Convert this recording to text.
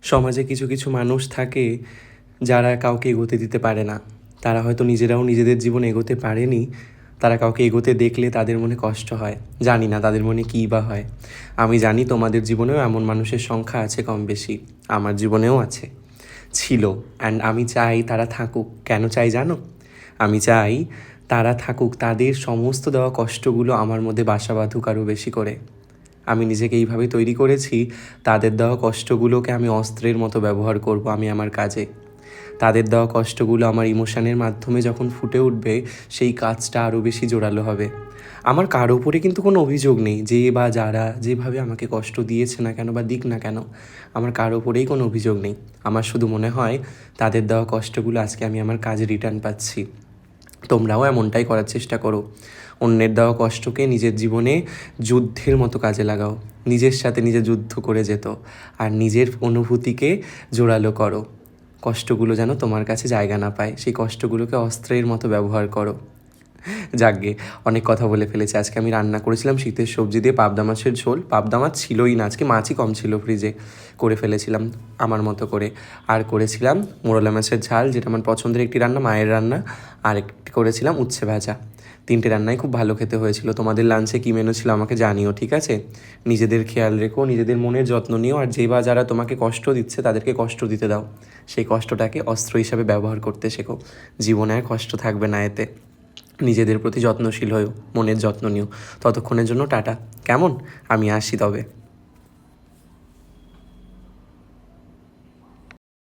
সমাজে কিছু কিছু মানুষ থাকে যারা কাউকে এগোতে দিতে পারে না। তারা হয়তো নিজেরাও নিজেদের জীবন এগোতে পারেনি, তারা কাউকে এগোতে দেখলে তাদের মনে কষ্ট হয়। জানি না তাদের মনে কী বা হয়। আমি জানি তোমাদের জীবনেও এমন মানুষের সংখ্যা আছে কম বেশি, আমার জীবনেও আছে, ছিল। অ্যান্ড আমি চাই তারা থাকুক। কেন চাই জানো? আমি চাই তারা থাকুক, তাদের সমস্ত দেওয়া কষ্টগুলো আমার মধ্যে বাসা বাঁধুক আরও বেশি করে। আমি নিজেকে এইভাবে তৈরি করেছি, তাদের দেওয়া কষ্টগুলোকে আমি অস্ত্রের মতো ব্যবহার করব আমি আমার কাজে। তাদের দেওয়া কষ্টগুলো আমার ইমোশনের মাধ্যমে যখন ফুটে উঠবে, সেই কাজটা আরও বেশি জোরালো হবে। আমার কারো উপরে কিন্তু কোনো অভিযোগ নেই, যে বা যারা যেভাবে আমাকে কষ্ট দিয়েছে না কেন বা দিক না কেন, আমার কারো উপরেই কোনো অভিযোগ নেই। আমার শুধু মনে হয় তাদের দেওয়া কষ্টগুলো আজকে আমি আমার কাজে রিটার্ন পাচ্ছি। তোমরাও এমনটাই করার চেষ্টা করো। অন্যের দেওয়া কষ্টকে নিজের জীবনে যুদ্ধের মতো কাজে লাগাও। নিজের সাথে নিজে যুদ্ধ করে যেত আর নিজের অনুভূতিকে জোরালো করো। কষ্টগুলো যেন তোমার কাছে জায়গা না পায়, সেই কষ্টগুলোকে অস্ত্রের মতো ব্যবহার করো। যাকগে, অনেক কথা বলে ফেলেছি। আজকে আমি রান্না করেছিলাম শীতের সবজি দিয়ে পাবদা মাছের ঝোল। পাবদা মাছ ছিলই না আজকে, মাছই কম ছিল ফ্রিজে, করে ফেলেছিলাম আমার মতো করে। আর করেছিলাম মোরলা মাছের ঝাল, যেটা আমার পছন্দের একটি রান্না, মায়ের রান্না। আর একটি করেছিলাম উচ্ছে ভাজা। 3টে রান্নাই খুব ভালো খেতে হয়েছিল। তোমাদের লাঞ্চে কী মেনু ছিল আমাকে জানিও, ঠিক আছে? নিজেদের খেয়াল রেখো, নিজেদের মনের যত্ন নিও। আর যে বা যারা তোমাকে কষ্ট দিচ্ছে তাদেরকে কষ্ট দিতে দাও, সেই কষ্টটাকে অস্ত্র হিসাবে ব্যবহার করতে শেখো। জীবনে আর কষ্ট থাকবে না এতে। নিজেদের প্রতি যত্নশীল হয়েও, মনের যত্ন নিও। ততক্ষণের জন্য টাটা, কেমন? আমি আসি তবে।